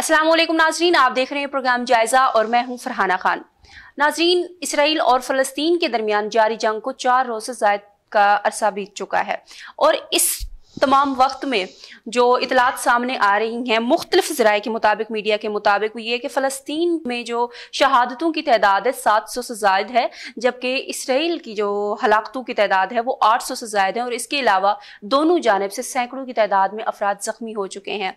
अस्सलाम वालेकुम नाजरीन, आप देख रहे हैं प्रोग्राम जायजा और मैं हूं फरहाना खान। नाजरीन, इसराइल और फलस्तीन के दरमियान जारी जंग को 4 रोज से ज्यादा का अरसा बीत चुका है और इस तमाम वक्त में जो इतलात सामने आ रही हैं मुख्तलिफ ज़राए के मुताबिक, मीडिया के मुताबिक, वो ये कि फ़लस्तीन में जो शहादतों की तादाद है 700 से ज़ायद है, जबकि इसराइल की जो हलाकतों की तादाद है वो 800 से ज़ायद है और इसके अलावा दोनों जानिब से सैकड़ों की तादाद में अफराद ज़ख्मी हो चुके हैं।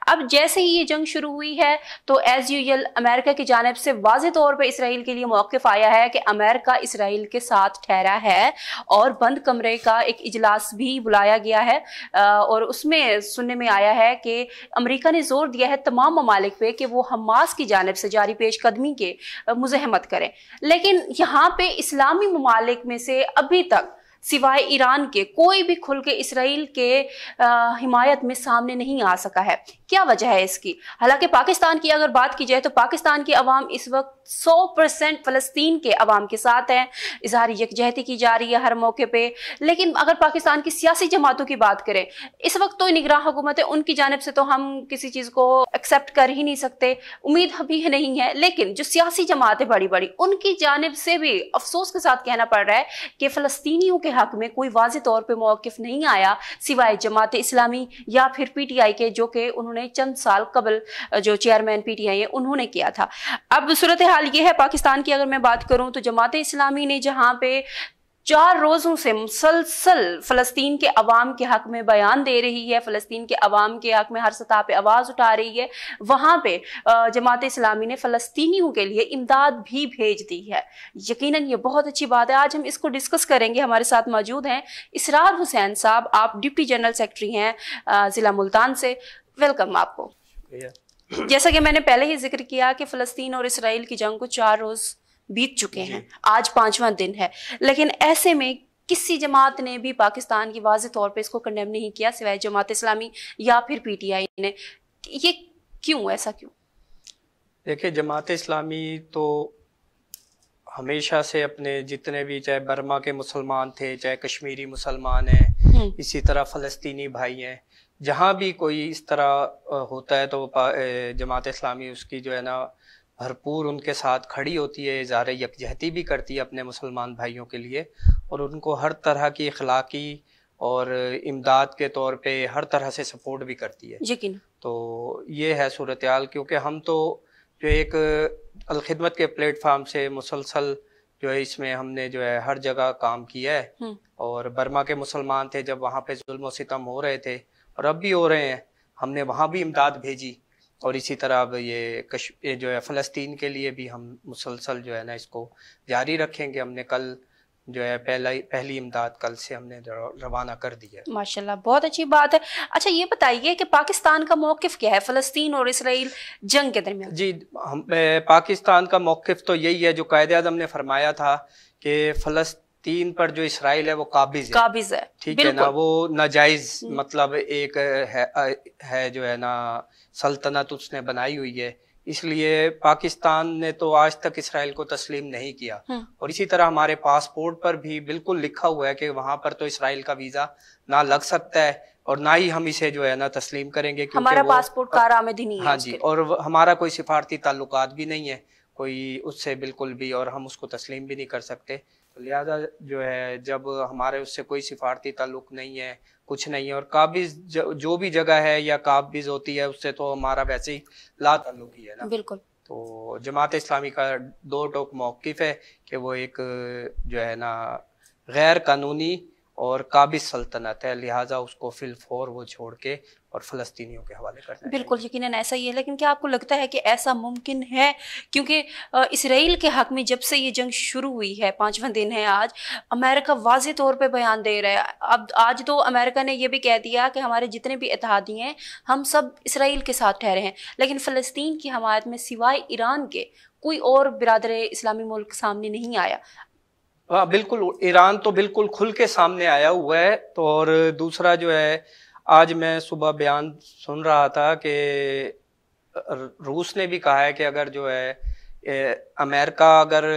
अब जैसे ही ये जंग शुरू हुई है तो एज़ यूजुअल अमेरिका की जानिब से वाज़ेह तौर पर इसराइल के लिए मौक़िफ़ आया है कि अमेरिका इसराइल के साथ ठहरा है और बंद कमरे का एक इजलास भी बुलाया गया है और उसमें सुनने में आया है कि अमेरिका ने जोर दिया है तमाम ममालिक पे कि वो हमास की जानिब से जारी पेशकदमी के मुज़ाहमत करें। लेकिन यहाँ पे इस्लामी ममालिक में से अभी तक सिवाय ईरान के कोई भी खुल के इसराइल के हिमायत में सामने नहीं आ सका है। क्या वजह है इसकी? हालांकि पाकिस्तान की अगर बात की जाए तो पाकिस्तान की अवाम इस वक्त 100% फ़लस्तीन के अवाम के साथ है, इजहार यकजहती की जा रही है हर मौके पे। लेकिन अगर पाकिस्तान की सियासी जमातों की बात करें, इस वक्त तो निगरान हुकूमत है, उनकी जानिब से तो हम किसी चीज़ को एक्सेप्ट कर ही नहीं सकते, उम्मीद अभी नहीं है। लेकिन जो सियासी जमातें बड़ी बड़ी, उनकी जानिब से भी अफसोस के साथ कहना पड़ रहा है कि फ़लस्तीनियों के हक में कोई वाज़ेह तौर पर मौक़िफ़ नहीं आया सिवाय जमात इस्लामी या फिर PTI के, जो कि उन्होंने चंद साल कबल जो चेयरमैन PTI है उन्होंने किया था। अब सूरत हाल ये है पाकिस्तान की, अगर मैं बात करूं तो जमात इस्लामी ने जहां पे 4 रोजों से मुसलसल फ़लस्तीन के अवाम के हक में बयान दे रही है, फ़लस्तीन के अवाम के हक में हर सतह पे आवाज़ उठा रही है, वहाँ पे जमात इस्लामी ने फ़लस्तीनियों के लिए इमदाद भी भेज दी है। यकीनन ये बहुत अच्छी बात है। आज हम इसको डिस्कस करेंगे। हमारे साथ मौजूद हैं इसरार हुसैन साहब, आप डिप्टी जनरल सेक्रेटरी हैं ज़िला मुल्तान से। वेलकम आपको। जैसा कि मैंने पहले ही जिक्र किया कि फ़लस्तीन और इसराइल की जंग को 4 रोज़ बीत चुके हैं, आज 5वां दिन है, लेकिन ऐसे में किसी जमात ने भी पाकिस्तान की वाज़ेह तौर पे इसको कंडेम नहीं किया सिवाय जमात इस्लामी या फिर PTI ने। ये क्यों, ऐसा क्यों? देखिए, जमात इस्लामी तो हमेशा से अपने जितने भी, चाहे बर्मा के मुसलमान थे, चाहे कश्मीरी मुसलमान हैं, इसी तरह फ़लस्तीनी भाई हैं, जहाँ भी कोई इस तरह होता है तो जमात इस्लामी उसकी जो है ना भरपूर उनके साथ खड़ी होती है, इज़हार यकजहती भी करती है अपने मुसलमान भाइयों के लिए और उनको हर तरह की अखलाकी और इमदाद के तौर पे हर तरह से सपोर्ट भी करती है। यकीन। तो ये है सूरत हाल, क्योंकि हम तो जो एक अलखिदमत के प्लेटफार्म से मुसलसल जो है इसमें हमने जो है हर जगह काम किया है और बर्मा के मुसलमान थे जब वहाँ पे जुल्म सितम हो रहे थे और अब भी हो रहे हैं, हमने वहाँ भी इमदाद भेजी और इसी तरह अब ये जो है फ़लस्तीन के लिए भी हम मुसलसल जो है ना इसको जारी रखेंगे। हमने कल जो है पहली इमदाद कल से हमने रवाना कर दी है। माशाल्लाह, बहुत अच्छी बात है। अच्छा, ये बताइए कि पाकिस्तान का मौक़िफ़ क्या है फ़लस्तीन और इसराइल जंग के दरमियान? जी, पाकिस्तान का मौक़िफ़ तो यही है जो कायदे-आज़म ने फरमाया था कि फ़लस्तीन पर जो इसराइल है वो काबिज़ है, ठीक है ना, वो नाजायज़ मतलब एक है जो है ना सल्तनत उसने बनाई हुई है, इसलिए पाकिस्तान ने तो आज तक इसराइल को तस्लीम नहीं किया और इसी तरह हमारे पासपोर्ट पर भी बिल्कुल लिखा हुआ है कि वहां पर तो इसराइल का वीज़ा ना लग सकता है और ना ही हम इसे जो है ना तस्लीम करेंगे, क्योंकि हमारा पासपोर्ट कारआमदी नहीं है। हाँ जी, और हमारा कोई सिफारती ताल्लुकात भी नहीं है कोई उससे बिल्कुल भी, और हम उसको तस्लीम भी नहीं कर सकते। तो लिहाजा जो है जब हमारे उससे कोई सिफारती ताल्लुक नहीं है, कुछ नहीं है, और काबिज जो भी जगह है या काबिज होती है उससे तो हमारा वैसे ही ला ताल्लुक ही है ना। बिल्कुल। तो जमात इस्लामी का 2 टोक मौक़िफ़ है कि वो एक जो है ना गैर कानूनी और काबिज सल्तनत है, लिहाजा उसको फिलफौर वो छोड़ के और फ़लस्तीनियों के हवाले करना। बिल्कुल, यकीनन ऐसा ही है। लेकिन क्या आपको लगता है कि ऐसा मुमकिन है? क्योंकि इसराइल के हक में जब से ये जंग शुरू हुई है, 5वां दिन है आज, अमेरिका वाज़ेह तौर पे बयान दे रहा है। अब आज तो अमेरिका ने यह भी कह दिया कि हमारे जितने भी इत्तेहादी हैं हम सब इसराइल के साथ ठहरे हैं, लेकिन फ़लस्तीन की हमायत में सिवाय ईरान के कोई और बिरादर इस्लामी मुल्क सामने नहीं आया। हाँ बिल्कुल, ईरान तो बिल्कुल खुल के सामने आया हुआ है। तो और दूसरा जो है, आज मैं सुबह बयान सुन रहा था कि रूस ने भी कहा है कि अगर जो है अमेरिका अगर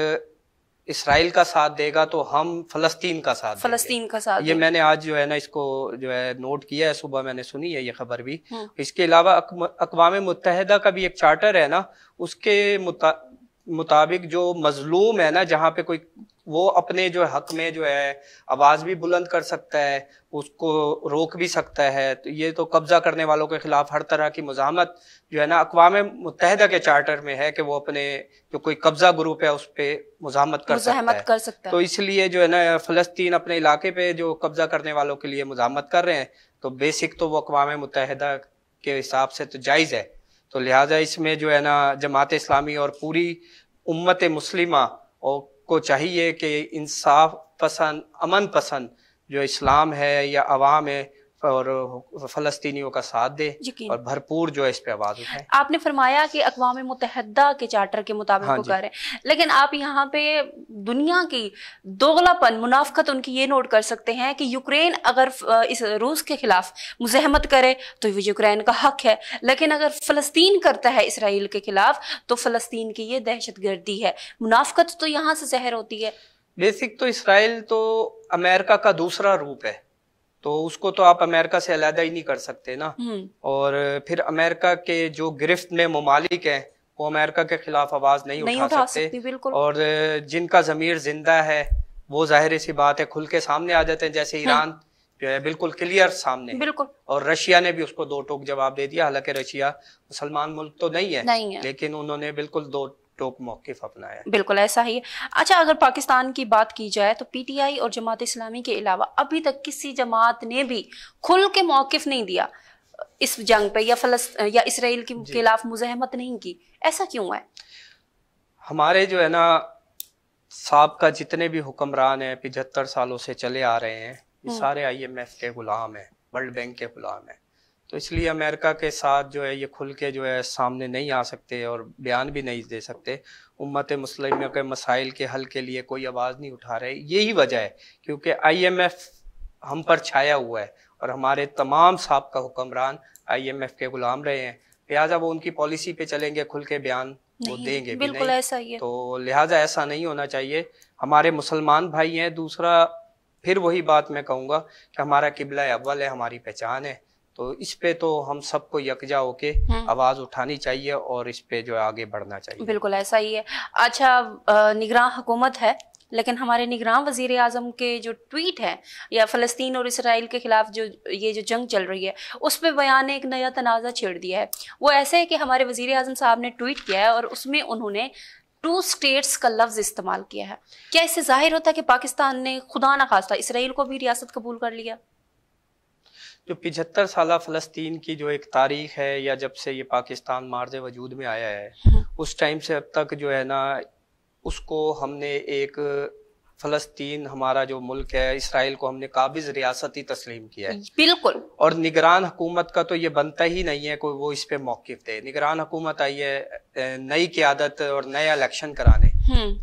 इसराइल का साथ देगा तो हम फलस्तीन का साथ देंगे। ये मैंने आज जो है ना इसको जो है नोट किया है, सुबह मैंने सुनी है ये खबर भी। इसके अलावा अक़वाम मुत्तहिदा का भी एक चार्टर है ना, उसके मुताबिक जो मजलूम है ना, जहाँ पे कोई वो अपने जो हक में जो है आवाज भी बुलंद कर सकता है, उसको रोक भी सकता है। तो ये तो कब्जा करने वालों के खिलाफ हर तरह की मुज़ाहमत जो है ना अक़वाम मुत्तहिदा के चार्टर में है कि वो अपने जो कोई कब्जा ग्रुप है उस पर मुज़ाहमत कर सकता है। तो इसलिए जो है ना फ़लस्तीन अपने इलाके पे जो कब्जा करने वालों के लिए मुज़ाहमत कर रहे हैं, तो बेसिक तो वो अक़वाम मुत्तहिदा के हिसाब से तो जायज़ है। तो लिहाजा इसमें जो है ना जमात इस्लामी और पूरी उम्मत मुस्लिमा को चाहिए कि इंसाफ पसंद, अमन पसंद जो इस्लाम है या अवाम है और फलस्तीनियों का साथ दे और भरपूर जो है इस पे आवाज उठाए। आपने फरमाया कि अक़वाम मुत्तहिदा के चार्टर के मुताबिक वो कर रहे हैं, लेकिन आप यहाँ पे दुनिया की दोगलापन, मुनाफकत उनकी ये नोट कर सकते हैं कि यूक्रेन अगर इस रूस के खिलाफ मुज़ाहमत करे तो ये यूक्रेन का हक है, लेकिन अगर फ़लस्तीन करता है इसराइल के खिलाफ तो फ़लस्तीन की ये दहशतगर्दी है। मुनाफकत तो यहाँ से ज़हर होती है। बेसिक तो इसराइल तो अमेरिका का दूसरा रूप है, तो उसको तो आप अमेरिका से अलग ही नहीं कर सकते ना। और फिर अमेरिका के जो गिरफ्त में ममालिक हैं वो अमेरिका के खिलाफ आवाज नहीं उठा सकते। और जिनका ज़मीर जिंदा है वो जाहिर सी बात है खुल के सामने आ जाते हैं, जैसे ईरान जो है बिल्कुल क्लियर सामने। और रशिया ने भी उसको दो टोक जवाब दे दिया, हालांकि रशिया मुसलमान मुल्क तो नहीं है, लेकिन उन्होंने बिल्कुल दो टोक मौक़िफ़ अपनाया। बिल्कुल ऐसा ही है। अच्छा, अगर पाकिस्तान की बात की जाए तो पीटीआई और जमात इस्लामी के अलावा अभी तक किसी जमात ने भी खुल के मौक़िफ़ नहीं दिया इस जंग पे या इसराइल के खिलाफ मुज़ाहमत नहीं की। ऐसा क्यों है? हमारे जो है ना साबका जितने भी हुक्मरान हैं 75 सालों से चले आ रहे हैं, ये सारे IMF के गुलाम हैं, वर्ल्ड बैंक के गुलाम हैं। तो इसलिए अमेरिका के साथ जो है ये खुल के जो है सामने नहीं आ सकते और बयान भी नहीं दे सकते। उम्मत मुस्लिम के मसाइल के हल के लिए कोई आवाज़ नहीं उठा रहे। यही वजह है क्योंकि IMF हम पर छाया हुआ है और हमारे तमाम साबका हुक्मरान IMF के गुलाम रहे हैं, लिहाजा वो उनकी पॉलिसी पे चलेंगे, खुल के बयान वो देंगे भी नहीं। ऐसा ही है। तो लिहाजा ऐसा नहीं होना चाहिए। हमारे मुसलमान भाई हैं। दूसरा फिर वही बात मैं कहूँगा कि हमारा किबला अव्वल है, हमारी पहचान है, तो इस पे तो हम सबको यकजा होके आवाज उठानी चाहिए और इस पे जो है आगे बढ़ना चाहिए। बिल्कुल ऐसा ही है। अच्छा, निगरान हुकूमत है, लेकिन हमारे निगरान वजीर आजम के जो ट्वीट है या फ़लस्तीन और इसराइल के खिलाफ जो ये जो जंग चल रही है उस पर बयान ने एक नया तनाज़ा छेड़ दिया है। वो ऐसे है कि हमारे वजीर आजम साहब ने ट्वीट किया है और उसमें उन्होंने 2 स्टेट्स का लफ्ज़ इस्तेमाल किया है। क्या इससे जाहिर होता है कि पाकिस्तान ने खुदा न खास्ता इसराइल को भी रियासत कबूल कर लिया? जो 75 साल फ़लस्तीन की जो एक तारीख है या जब से ये पाकिस्तान मार्ज़ वजूद में आया है उस टाइम से अब तक जो है ना उसको हमने एक फ़लस्तीन हमारा जो मुल्क है इसराइल को हमने काबिज़ रियासत ही तस्लीम किया है। बिल्कुल। और निगरान हुकूमत का तो ये बनता ही नहीं है कोई वो इस पे मौक़िफ़ दे। निगरान हुकूमत आई है नई क़यादत और नया इलेक्शन कराने,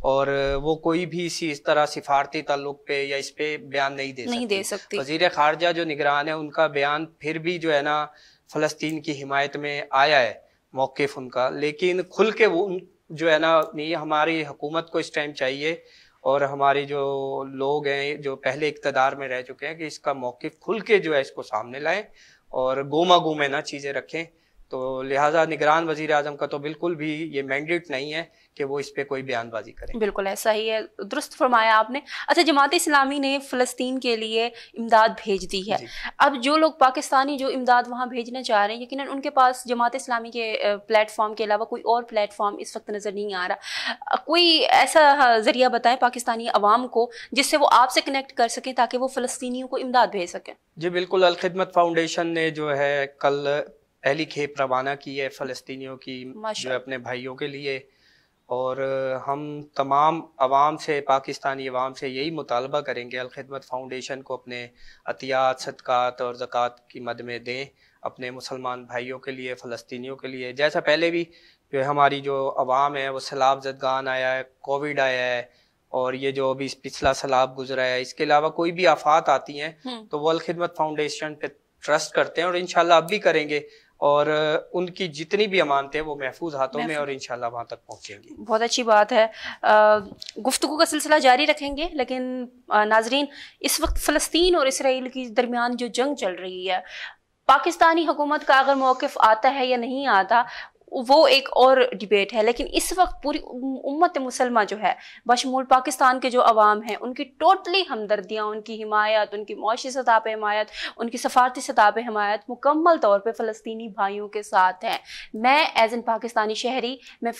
और वो कोई भी इस तरह सिफारती ताल्लुक पे या इस पे बयान नहीं दे सकती। वज़ीर ख़ारजा जो निगरान है उनका बयान फिर भी जो है ना फ़लस्तीन की हिमायत में आया है मौक़िफ़ उनका, लेकिन खुल के वो जो है ना ये हमारी हुकूमत को इस टाइम चाहिए और हमारे जो लोग हैं जो पहले इक़्तिदार में रह चुके हैं कि इसका मौक़िफ़ खुल के जो है इसको सामने लाएं और गोमा गोमे ना चीज़ें रखें। तो लिहाजा निगरान वज़ीर आज़म का तो बिल्कुल भी ये मैंडेट नहीं है कि वो इस पे कोई बयानबाजी करें। बिल्कुल ऐसा ही है, दुरुस्त फरमाया आपने। अच्छा, जमात इस्लामी ने फ़लस्तीन के लिए इमदाद भेज दी है। अब जो लोग पाकिस्तानी जो इमदाद वहाँ भेजना चाह रहे हैं, यकीनन उनके पास जमात इस्लामी के प्लेटफॉर्म के अलावा कोई और प्लेटफॉर्म इस वक्त नज़र नहीं आ रहा। कोई ऐसा ज़रिया बताएं पाकिस्तानी अवाम को जिससे वो आपसे कनेक्ट कर सकें ताकि वो फ़लस्तीनियों को इमदाद भेज सकें। जी बिल्कुल, अल खिदमत फाउंडेशन ने जो है कल पहली खेप रवाना की है फ़लस्तीनियों की जो अपने भाइयों के लिए, और हम तमाम अवाम से, पाकिस्तानी अवाम से यही मुतालबा करेंगे अल खिदमत फाउंडेशन को अपने अतियात, सदक़ात और ज़कात की मद में दें अपने मुसलमान भाइयों के लिए, फ़लस्तीनियों के लिए। जैसा पहले भी जो है हमारी जो अवाम है वो सैलाब ज़दगान आया है, कोविड आया है और ये जो अभी पिछला सैलाब गुजरा है, इसके अलावा कोई भी आफात आती हैं तो वो अल खिदमत फाउंडेशन पे ट्रस्ट करते हैं और इंशाल्लाह अब भी करेंगे। और उनकी जितनी भी अमानतें वो महफूज हाथों में और इंशाल्लाह वहां तक पहुंचेंगी। बहुत अच्छी बात है। गुफ्तगू का सिलसिला जारी रखेंगे, लेकिन नाजरीन, इस वक्त फ़लस्तीन और इसराइल के दरमियान जो जंग चल रही है, पाकिस्तानी हुकूमत का अगर मौक़िफ़ आता है या नहीं आता वो एक और डिबेट है, लेकिन इस वक्त पूरी उम्मत मुसलमा जो है, बशमूल पाकिस्तान के जो अवाम हैं, उनकी टोटली हमदर्दियाँ, उनकी हिमायत, उनकी मुआशी सतह पे हिमायत, उनकी सफारती सतह पे हिमायत मुकम्मल तौर पे फ़लस्तीनी भाइयों के साथ हैं। मैं एज एन पाकिस्तानी शहरी, मैं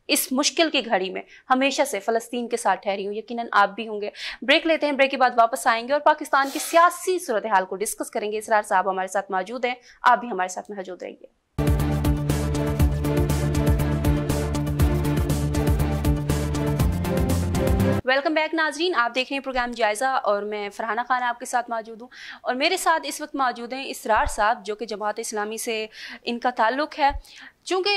इस मुश्किल की घड़ी में हमेशा से फ़लस्तीन के साथ ठहरी हूँ, यकीनन आप भी होंगे। ब्रेक लेते हैं, ब्रेक के बाद वापस आएंगे और पाकिस्तान की सियासी सूरत हाल को डिस्कस करेंगे। इसरार साहब हमारे साथ मौजूद हैं, आप भी हमारे साथ मौजूद रहिए। वेलकम बैक नाजरीन, आप देख रहे हैं प्रोग्राम जायज़ा और मैं फरहाना खान आपके साथ मौजूद हूँ। और मेरे साथ इस वक्त मौजूद हैं इसरार साहब, जो कि जमात इस्लामी से इनका ताल्लुक़ है। चूँकि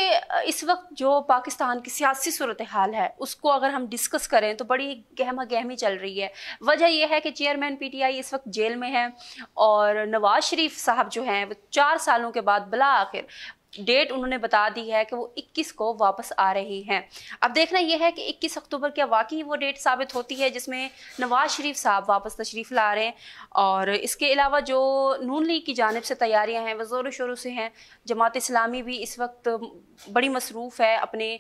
इस वक्त जो पाकिस्तान की सियासी सूरत हाल है उसको अगर हम डिस्कस करें तो बड़ी गहमा गहमी चल रही है। वजह यह है कि चेयरमैन PTI इस वक्त जेल में है और नवाज शरीफ साहब जो हैं वो 4 सालों के बाद बला आखिर डेट उन्होंने बता दी है कि वो 21 को वापस आ रहे हैं। अब देखना यह है कि 21 अक्टूबर क्या वाकई वो डेट साबित होती है जिसमें नवाज शरीफ साहब वापस तशरीफ़ ला रहे हैं। और इसके अलावा जो नून लीग की जानिब से तैयारियां हैं वो ज़ोरों शोरों से हैं। जमात इस्लामी भी इस वक्त बड़ी मसरूफ़ है अपने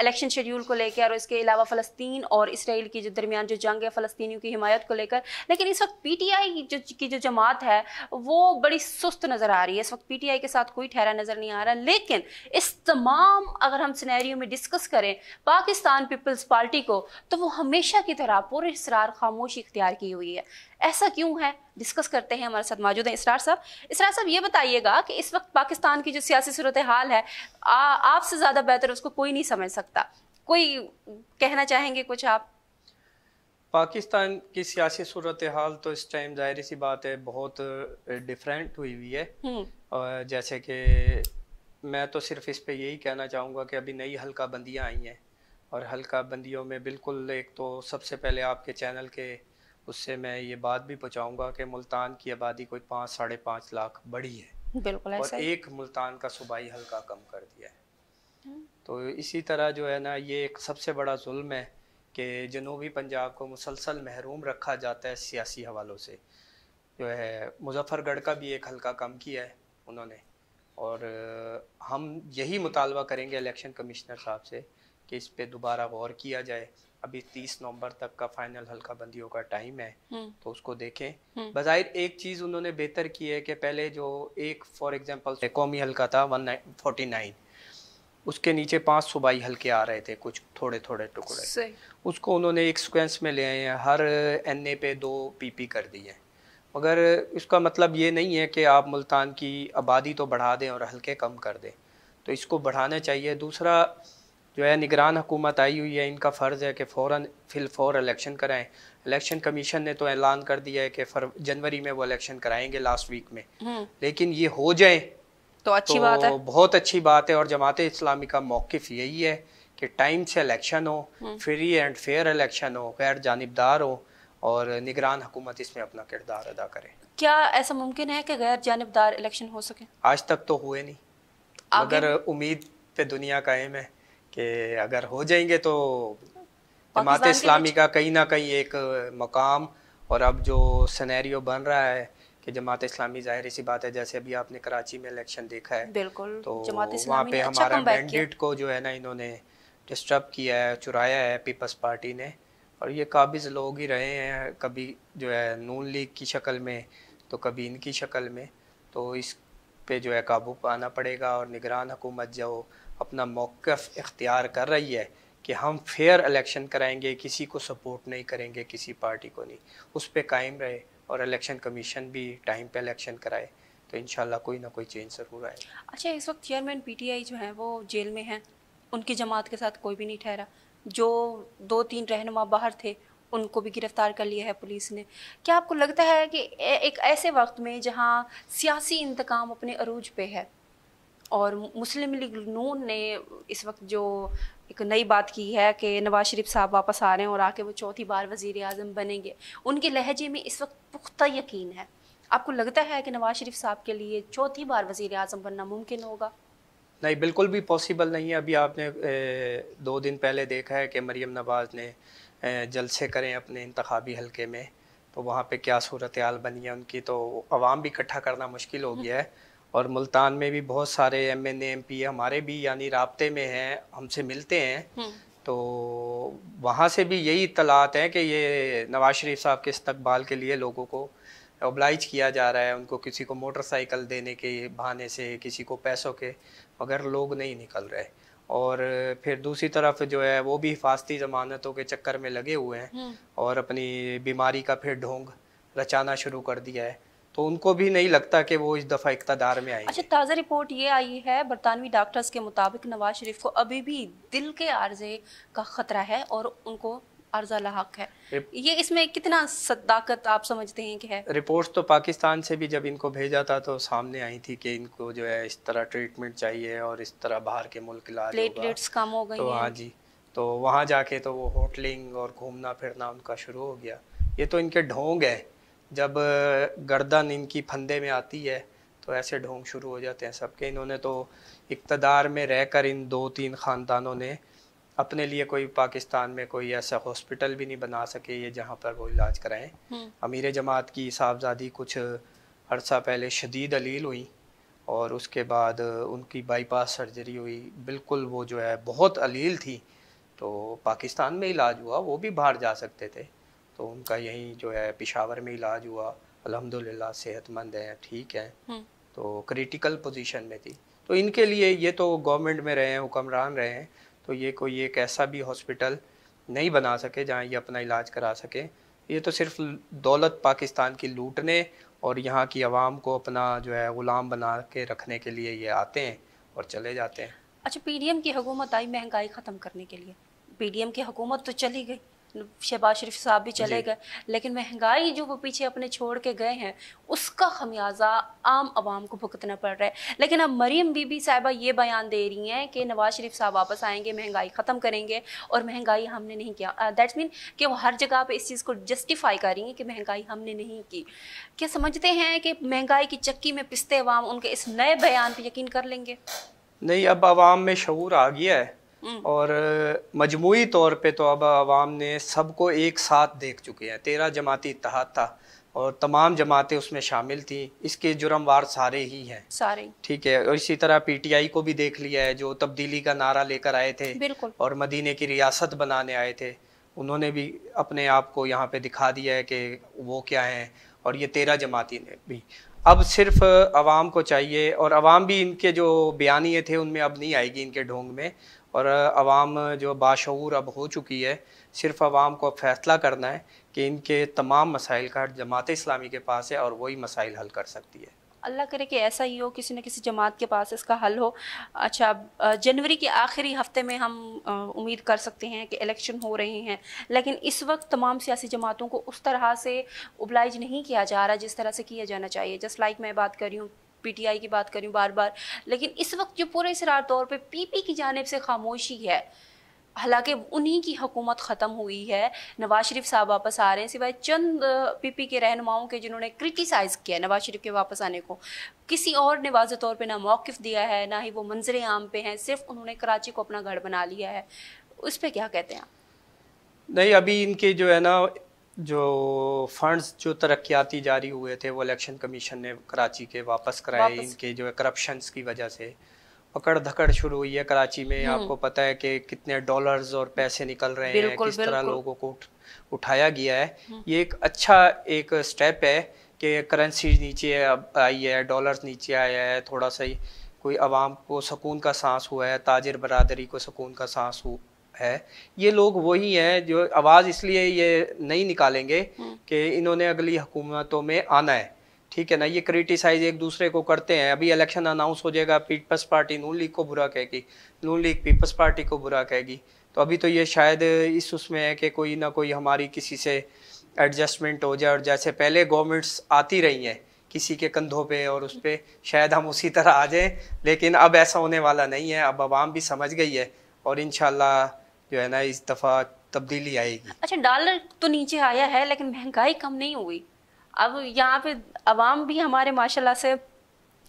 इलेक्शन शेड्यूल को लेकर और इसके अलावा फ़लस्तीन और इसराइल की जो दरमियान जो जंग है फ़लस्तीनियों की हिमायत को लेकर। लेकिन इस वक्त PTI की जो जमात है वो बड़ी सुस्त नज़र आ रही है। इस वक्त PTI के साथ कोई ठहरा नज़र नहीं आ रहा। लेकिन इस तमाम अगर हम सिनेरियो में डिस्कस करें पाकिस्तान पीपल्स पार्टी को, तो वो हमेशा की तरह पूरे इसरार खामोशी इख्तियार की हुई है। ऐसा क्यों है, डिस्कस करते हैं। हमारे साथ मौजूद हैं इसरार साहब। इसरार साहब, ये बताइएगा कि इस वक्त पाकिस्तान की जो सियासी सूरत हाल है, आपसे ज़्यादा बेहतर उसको कोई नहीं समझ सकता। कोई कहना चाहेंगे कुछ आप? पाकिस्तान की सियासी सूरत हाल तो इस टाइम जाहिर सी बात है बहुत डिफरेंट हुई है। और जैसे कि मैं तो सिर्फ इस पे यही कहना चाहूँगा कि अभी नई हल्का बंदियाँ आई हैं और हल्का बंदियों में बिल्कुल एक तो सबसे पहले आपके चैनल के उससे मैं ये बात भी पहुँचाऊँगा कि मुल्तान की आबादी कोई 5-5.5 लाख बढ़ी है। बिल्कुल और एक मुल्तान का सूबाई हल्का कम कर दिया है। तो इसी तरह जो है ना, ये एक सबसे बड़ा जुल्म है कि जनूबी पंजाब को मुसलसल महरूम रखा जाता है सियासी हवालों से। जो है मुजफ्फरगढ़ का भी एक हल्का कम किया है उन्होंने। और हम यही मुतालबा करेंगे इलेक्शन कमिश्नर साहब से कि इस पे दोबारा गौर किया जाए। अभी 30 नवंबर तक का फाइनल हल्का बंदियों का टाइम है, तो उसको देखें। बज़ाहिर एक चीज़ उन्होंने बेहतर की है कि पहले जो एक फॉर एग्जांपल कौमी हल्का था 149, उसके नीचे 5 सूबाई हल्के आ रहे थे, कुछ थोड़े थोड़े टुकड़े, उसको उन्होंने एक सीक्वेंस में ले आए हैं, हर NA पे 2 PP कर दिए। मगर इसका मतलब ये नहीं है कि आप मुल्तान की आबादी तो बढ़ा दें और हल्के कम कर दें, तो इसको बढ़ाना चाहिए। दूसरा जो है निगरान हुकूमत आई हुई है, इनका फ़र्ज़ है कि फ़ौरन फिल इलेक्शन कराएं। इलेक्शन कमीशन ने तो ऐलान कर दिया है कि जनवरी में वो इलेक्शन कराएंगे लास्ट वीक में, लेकिन ये हो जाए तो अच्छी बात है, बहुत अच्छी बात है। और जमात इस्लामी का मौक़िफ़ यही है कि टाइम से इलेक्शन हो, फ्री एंड फेयर इलेक्शन हो, गैर जानिबदार हो और निगरान हुकूमत इसमें अपना किरदार अदा करे। क्या ऐसा मुमकिन है कि गैर जानिबदार इलेक्शन हो सके? आज तक तो हुए नहीं, मगर उम्मीद पे दुनिया कायम है कि अगर हो जाएंगे तो जमात इस्लामी का कहीं ना कहीं एक मकाम। और अब जो सिनेरियो बन रहा है कि जमात इस्लामी, जाहिर सी बात है, जैसे अभी आपने कराची में इलेक्शन देखा है, बिल्कुल, तो वहाँ पे हमारा मैंडेट को जो है ना इन्होंने डिस्टर्ब किया है, चुराया है पीपल्स पार्टी ने। और ये काबिज लोग ही रहे हैं, कभी जो है नून लीग की शक्ल में तो कभी इनकी शक्ल में। तो इस पे जो है काबू पाना पड़ेगा। और निगरान हुकूमत जो अपना मौक़िफ़ इख्तियार कर रही है कि हम फेयर इलेक्शन कराएंगे, किसी को सपोर्ट नहीं करेंगे, किसी पार्टी को नहीं, उस पर कायम रहे और इलेक्शन कमीशन भी टाइम पे इलेक्शन कराए, तो इंशाल्लाह कोई ना कोई चेंज ज़रूर आए। अच्छा, इस वक्त चेयरमैन PTI जो है वो जेल में हैं, उनकी जमात के साथ कोई भी नहीं ठहरा। जो 2-3 रहनुमा बाहर थे उनको भी गिरफ्तार कर लिया है पुलिस ने। क्या आपको लगता है कि एक ऐसे वक्त में जहां सियासी इंतकाम अपने अरूज पे है और मुस्लिम लीग नून ने इस वक्त जो एक नई बात की है कि नवाज शरीफ साहब वापस आ रहे हैं और आके वो 4थी बार वज़ीर आज़म बनेंगे, उनके लहजे में इस वक्त पुख्ता यकीन है, आपको लगता है कि नवाज शरीफ साहब के लिए चौथी बार वजीर आजम बनना मुमकिन होगा? नहीं, बिल्कुल भी पॉसिबल नहीं है। अभी आपने 2 दिन पहले देखा है कि मरीम नवाज़ ने जलसे करें अपने इंतखाबी हलके में, तो वहाँ पे क्या सूरत हाल बनी है उनकी, तो अवाम भी इकट्ठा करना मुश्किल हो गया है। और मुल्तान में भी बहुत सारे MNA MP हमारे भी यानी राब्ते में हैं, हमसे मिलते हैं, तो वहाँ से भी यही इत्तलात हैं कि ये नवाज शरीफ साहब के इस्तकबाल के लिए लोगों को ऑब्लाइज किया जा रहा है, उनको किसी को मोटरसाइकिल देने के बहाने से, किसी को पैसों के, मगर लोग नहीं निकल रहे। और फिर दूसरी तरफ जो है वो भी हिफाजती ज़मानतों के चक्कर में लगे हुए हैं और अपनी बीमारी का फिर ढोंग रचाना शुरू कर दिया है, तो उनको भी नहीं लगता कि वो इस दफ़ा इक़्तिदार में आएंगे। अच्छा, ताज़ा रिपोर्ट ये आई है बरतानवी डॉक्टर्स के मुताबिक नवाज शरीफ को अभी भी दिल के आर्जे का खतरा है और उनको अर्जा लाहक है। ये इसमें कितना सदाकत आप समझते हैं कि है? रिपोर्ट्स तो पाकिस्तान से भी जब इनको भेजा था तो सामने आई थी कि इनको जो है इस तरह ट्रीटमेंट चाहिए और इस तरह बाहर के मुल्क इलाज होगा, प्लेटलेट्स कम हो गई तो हैं। हाँ जी, तो वहाँ जाके तो वो होटलिंग और घूमना फिरना उनका शुरू हो गया। ये तो इनके ढोंग है, जब गर्दन इनकी फंदे में आती है तो ऐसे ढोंग शुरू हो जाते हैं सबके। इन्होंने तो इक़्तिदार में रहकर इन 2-3 ख़ानदानों ने अपने लिए कोई पाकिस्तान में कोई ऐसा हॉस्पिटल भी नहीं बना सके ये जहाँ पर वो इलाज कराएं। अमीर जमात की साहबजादी कुछ अरसा पहले शदीद अलील हुई और उसके बाद उनकी बाईपास सर्जरी हुई, बिल्कुल वो जो है बहुत अलील थी, तो पाकिस्तान में इलाज हुआ, वो भी बाहर जा सकते थे, तो उनका यहीं जो है पेशावर में इलाज हुआ, अल्हम्दुलिल्लाह सेहतमंद हैं, ठीक हैं, तो क्रिटिकल पोजीशन में थी। तो इनके लिए ये तो गवर्नमेंट में रहे हैं, हुक्मरान रहे हैं, तो ये कोई एक ऐसा भी हॉस्पिटल नहीं बना सके जहाँ ये अपना इलाज करा सके। ये तो सिर्फ दौलत पाकिस्तान की लूटने और यहाँ की आवाम को अपना जो है ग़ुलाम बना के रखने के लिए ये आते हैं और चले जाते हैं। अच्छा, PDM की हुकूमत आई महंगाई ख़त्म करने के लिए। PDM की हुकूमत तो चली गई, शहबाज शरीफ साहब भी चले गए, लेकिन महंगाई जो वो पीछे अपने छोड़ के गए हैं उसका खमियाजा आम आवाम को भुगतना पड़ रहा है। लेकिन अब मरीम बीबी साहिबा ये बयान दे रही हैं कि नवाज शरीफ साहब वापस आएंगे, महंगाई ख़त्म करेंगे और महंगाई हमने नहीं किया। दैट्स मीन कि वो हर जगह पे इस चीज़ को जस्टिफाई कर रही हैं कि महंगाई हमने नहीं की। क्या समझते हैं कि महंगाई की चक्की में पिसते अवाम उनके इस नए बयान पर यकीन कर लेंगे? नहीं, अब आवाम में शऊर आ गया है और मजमूई तौर पे तो अब आवाम ने सबको एक साथ देख चुके हैं। 13 जमाती इत्तेहाद था और तमाम जमातें उसमें शामिल थी, इसके जुर्मवार सारे ही हैं, सारे, ठीक है। और इसी तरह PTI को भी देख लिया है, जो तब्दीली का नारा लेकर आए थे और मदीने की रियासत बनाने आए थे, उन्होंने भी अपने आप को यहाँ पे दिखा दिया है कि वो क्या हैं, और ये 13 जमाती ने भी। अब सिर्फ अवाम को चाहिए, और अवाम भी इनके जो बयानिए थे उनमें अब नहीं आएगी इनके ढोंग में, और अवाम जो बाशऊर अब हो चुकी है, सिर्फ अवाम को फैसला करना है कि इनके तमाम मसाइल का जमात इस्लामी के पास है और वही मसाइल हल कर सकती है। अल्लाह करे कि ऐसा ही हो, किसी न किसी जमात के पास इसका हल हो। अच्छा, जनवरी के आखिरी हफ्ते में हम उम्मीद कर सकते हैं कि इलेक्शन हो रहे हैं, लेकिन इस वक्त तमाम सियासी जमातों को उस तरह से ओबलाइज नहीं किया जा रहा जिस तरह से किया जाना चाहिए। जस्ट लाइक मैं बात कर रही हूँ, PTI की बात कर रही हूँ बार बार, लेकिन इस वक्त जो पूरे इसरार तौर पे PP की जानिब से खामोशी है, हालांकि उन्हीं की हुकूमत ख़त्म हुई है, नवाज शरीफ साहब वापस आ रहे हैं, सिवाय चंद PP के रहनुमाओं के जिन्होंने क्रिटिसाइज़ किया नवाज शरीफ के वापस आने को। किसी और ने वाज़े तौर पे ना मौक़िफ़ दिया है, ना ही वो मंजर आम पे हैं, सिर्फ उन्होंने कराची को अपना गढ़ बना लिया है। उस पर क्या कहते हैं आप? नहीं, अभी इनके जो है ना, जो फंड्स जो तरक्याती जारी हुए थे वो इलेक्शन कमीशन ने कराची के वापस कराए, इनके जो है करप्शंस की वजह से पकड़ धकड़ शुरू हुई है कराची में। आपको पता है कि कितने डॉलर्स और पैसे निकल रहे हैं, किस तरह लोगों को उठाया गया है। ये एक अच्छा एक स्टेप है कि करेंसी नीचे अब आई है, डॉलर्स नीचे आया है, थोड़ा सा ही कोई आवाम को सुकून का सांस हुआ है, ताजिर बरादरी को सुकून का सांस है। ये लोग वही हैं जो आवाज़ इसलिए ये नहीं निकालेंगे कि इन्होंने अगली हुकूमतों में आना है, ठीक है ना। ये क्रिटिसाइज एक दूसरे को करते हैं। अभी इलेक्शन अनाउंस हो जाएगा, पीपल्स पार्टी नून लीग को बुरा कहेगी, नून लीग पीपल्स पार्टी को बुरा कहेगी, तो अभी तो ये शायद इस उसमें है कि कोई ना कोई हमारी किसी से एडजस्टमेंट हो जाए, और जैसे पहले गवर्नमेंट्स आती रही हैं किसी के कंधों पे और उस पर शायद हम उसी तरह आ जाएं, लेकिन अब ऐसा होने वाला नहीं है। अब आवाम भी समझ गई है और इंशाल्लाह जो है ना इस दफ़ा तब्दीली आएगी। अच्छा, डॉलर तो नीचे आया है लेकिन महंगाई कम नहीं हुई। अब यहाँ पे अवाम भी हमारे माशाल्लाह से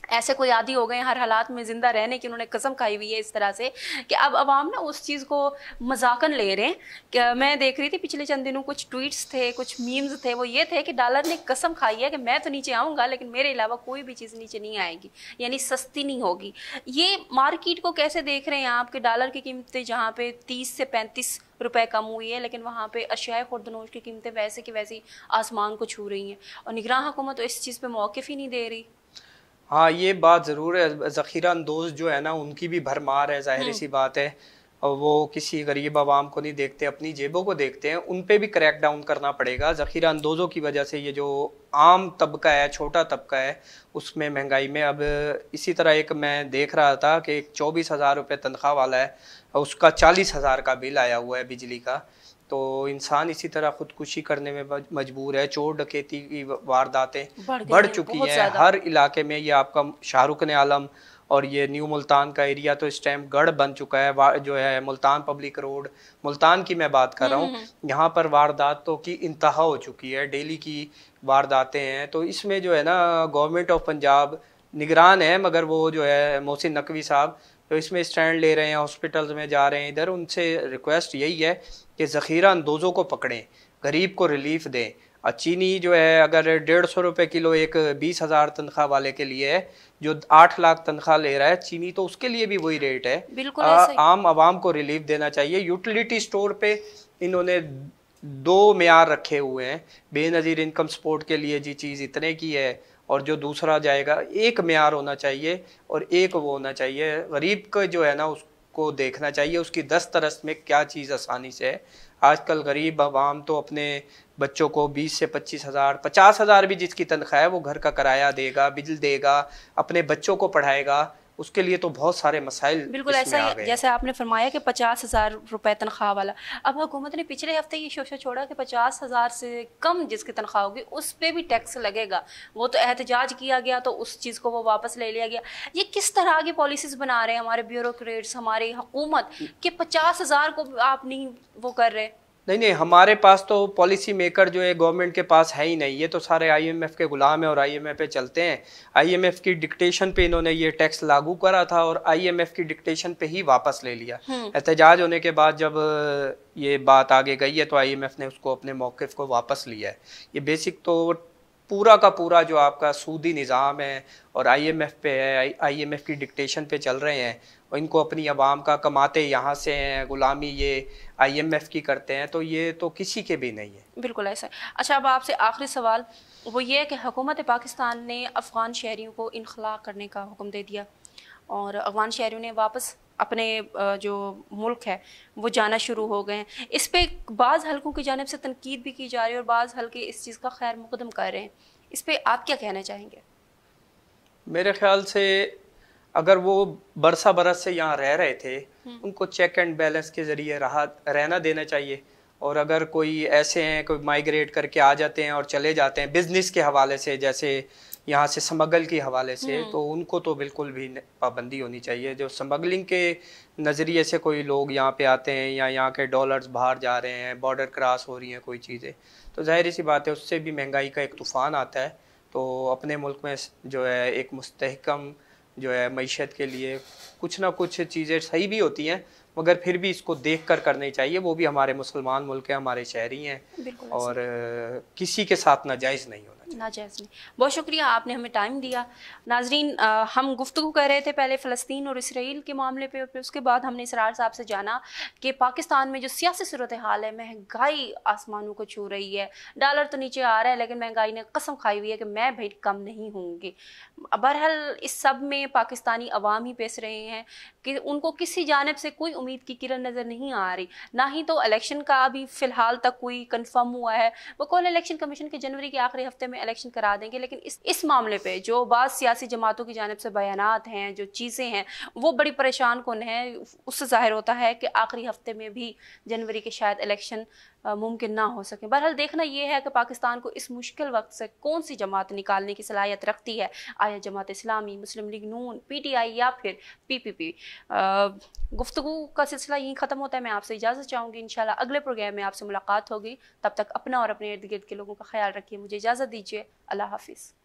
ऐसे कोई आदी हो गए हर हालात में जिंदा रहने की, उन्होंने कसम खाई हुई है इस तरह से कि अब अवाम ना उस चीज़ को मजाकन ले रहे हैं। कि मैं देख रही थी पिछले चंद दिनों कुछ ट्वीट्स थे, कुछ मीम्स थे, वो ये थे कि डॉलर ने कसम खाई है कि मैं तो नीचे आऊँगा लेकिन मेरे अलावा कोई भी चीज़ नीचे नहीं आएगी, यानी सस्ती नहीं होगी। ये मार्केट को कैसे देख रहे हैं आप कि डॉलर की कीमतें जहाँ पे 30 से 35 रुपए कम हुई है, लेकिन वहाँ पे अशियाए खुर्दनोश की कीमतें वैसे की वैसी आसमान को छू रही हैं और निगरान हुकूमत तो इस चीज़ पे मौक़िफ़ ही नहीं दे रही। हाँ, ये बात ज़रूर है। ज़ख़ीरा अंदोज़ जो है ना, उनकी भी भरमार है, ज़ाहिर सी बात है। और वो किसी गरीब आवाम को नहीं देखते, अपनी जेबों को देखते हैं। उन पे भी क्रैक डाउन करना पड़ेगा। ज़ख़ीरा अंदोज़ों की वजह से ये जो आम तबका है, छोटा तबका है, उसमें महंगाई में अब इसी तरह एक मैं देख रहा था कि एक 24,000 रुपये तनख्वाह वाला है, उसका 40,000 का बिल आया हुआ है बिजली का। तो इंसान इसी तरह खुदकुशी करने में मजबूर है। चोर डकैती की वारदातें बढ़ चुकी हैं हर इलाके में। ये आपका शाहरुख ने आलम और ये न्यू मुल्तान का एरिया तो इस टाइम गढ़ बन चुका है। जो है मुल्तान पब्लिक रोड, मुल्तान की मैं बात कर रहा हूँ, यहाँ पर वारदातों की इंतहा हो चुकी है, डेली की वारदातें हैं। तो इसमें जो है ना, गवर्नमेंट ऑफ पंजाब निगरान है, मगर वो जो है मोहसिन नकवी साहब तो इसमें स्टैंड ले रहे हैं, हॉस्पिटल्स में जा रहे हैं। इधर उनसे रिक्वेस्ट यही है कि ज़ख़ीरा अंदोज़ों को पकड़ें, गरीब को रिलीफ दें। चीनी जो है अगर 150 रुपये किलो एक 20,000 तनख्वाह वाले के लिए है, जो 8 लाख तनख्वाह ले रहा है चीनी, तो उसके लिए भी वही रेट है। बिल्कुल आम आवाम को रिलीफ देना चाहिए। यूटिलिटी स्टोर पे इन्होंने 2 मेयार रखे हुए हैं। बेनज़ीर इनकम सपोर्ट के लिए जी चीज़ इतने की है और जो दूसरा जाएगा, एक मेयार होना चाहिए और एक वो होना चाहिए। गरीब का जो है ना, उसको देखना चाहिए उसकी दस्तरस में क्या चीज़ आसानी से है। आजकल गरीब आवाम तो अपने बच्चों को 20 से 25,000, 50,000 भी जिसकी तनख्वाह है वो घर का किराया देगा, बिजली देगा, अपने बच्चों को पढ़ाएगा। उसके लिए तो बहुत सारे मसाइल बिल्कुल ऐसा ही, जैसे आपने फरमाया कि 50,000 रुपए तनख्वाह वाला। अब हुकूमत ने पिछले हफ्ते ये शोशा छोड़ा कि 50,000 से कम जिसकी तनख्वाह होगी उस पर भी टैक्स लगेगा। वो तो एहतजाज किया गया तो उस चीज़ को वो वापस ले लिया गया। ये किस तरह की पॉलिसीज बना रहे हैं हमारे ब्यूरोक्रेट्स, हमारी हुकूमत, कि 50,000 को आप नहीं वो कर रहे। नहीं, हमारे पास तो पॉलिसी मेकर जो है गवर्नमेंट के पास है ही नहीं। ये तो सारे आईएमएफ के गुलाम है और आईएमएफ पे चलते हैं। आईएमएफ की डिक्टेशन पे इन्होंने ये टैक्स लागू करा था और आईएमएफ की डिक्टेशन पे ही वापस ले लिया। एहतजाज होने के बाद जब ये बात आगे गई है तो आईएमएफ ने उसको अपने मौक़िफ़ को वापस लिया है। ये बेसिक तो पूरा का पूरा जो आपका सूदी निज़ाम है और आईएमएफ पे है, आईएमएफ की डिक्टेशन पे चल रहे हैं और इनको अपनी आवाम का कमाते यहाँ से हैं, गुलामी ये आईएमएफ की करते हैं, तो ये तो किसी के भी नहीं है। बिल्कुल ऐसा है। अच्छा, अब आपसे आखिरी सवाल वो ये है कि हुकूमत पाकिस्तान ने अफ़गान शहरियों को इनखला करने का हुक्म दे दिया और अफ़गान शहरियों ने वापस अपने जो मुल्क है वो जाना शुरू हो गए हैं। इस पे बाज़ हलकों की जानिब से तनकीद भी की जा रही है और बाज़ हल्के इस चीज़ का खैर मुकदम कर रहे हैं। इस पे आप क्या कहना चाहेंगे? मेरे ख्याल से अगर वो बरसा बरस से यहाँ रह रहे थे, उनको चेक एंड बैलेंस के ज़रिए रहना देना चाहिए। और अगर कोई ऐसे हैं, कोई माइग्रेट करके आ जाते हैं और चले जाते हैं बिज़नेस के हवाले से, जैसे यहाँ से स्मगल के हवाले से, तो उनको तो बिल्कुल भी पाबंदी होनी चाहिए। जो स्मगलिंग के नज़रिए से कोई लोग यहाँ पे आते हैं या यहाँ के डॉलर्स बाहर जा रहे हैं, बॉर्डर क्रॉस हो रही हैं कोई चीज़ें, तो ज़ाहिर सी बात है उससे भी महंगाई का एक तूफ़ान आता है। तो अपने मुल्क में जो है एक मुस्तहकम जो है मईशत के लिए कुछ ना कुछ चीज़ें सही भी होती हैं, मगर फिर भी इसको देख कर करनी चाहिए। वो भी हमारे मुसलमान मुल्क है, हमारे शहरी हैं और किसी के साथ नाजायज़ नहीं होना चाहिए। नाजायज़ नहीं। बहुत शुक्रिया, आपने हमें टाइम दिया। नाजरीन, हम गुफ्तगू कर रहे थे पहले फ़लस्तीन और इसराइल के मामले पे, और फिर उसके बाद हमने इसरार साहब से जाना कि पाकिस्तान में जो सियासी सूरत हाल है, महंगाई आसमानों को छू रही है, डॉलर तो नीचे आ रहा है लेकिन महंगाई ने कसम खाई हुई है कि मैं भाई कम नहीं होंगी। बहरहाल इस सब में पाकिस्तानी अवाम ही पेश रहे हैं कि उनको किसी जानिब से कोई उम्मीद की किरण नज़र नहीं आ रही। ना ही तो इलेक्शन का अभी फ़िलहाल तक कोई कंफर्म हुआ है। वो कौन इलेक्शन कमीशन के जनवरी के आखिरी हफ्ते में इलेक्शन करा देंगे, लेकिन इस मामले पे जो बाज़ सियासी जमातों की जानिब से बयानात हैं, जो चीज़ें हैं, वो बड़ी परेशान कुन है। उससे ज़ाहिर होता है कि आखिरी हफ्ते में भी जनवरी के शायद इलेक्शन मुमकिन ना हो सके। बहरहाल देखना यह है कि पाकिस्तान को इस मुश्किल वक्त से कौन सी जमात निकालने की सलाहियत रखती है, आया जमात इस्लामी, मुस्लिम लीग नून, PTI या फिर PPP। गुफ्तगू का सिलसिला यहीं ख़त्म होता है। मैं आपसे इजाज़त चाहूँगी, इंशाल्लाह अगले प्रोग्राम में आपसे मुलाकात होगी। तब तक अपना और अपने इर्द गिर्द के लोगों का ख्याल रखिए। मुझे इजाज़त दीजिए। अल्लाह हाफिज़।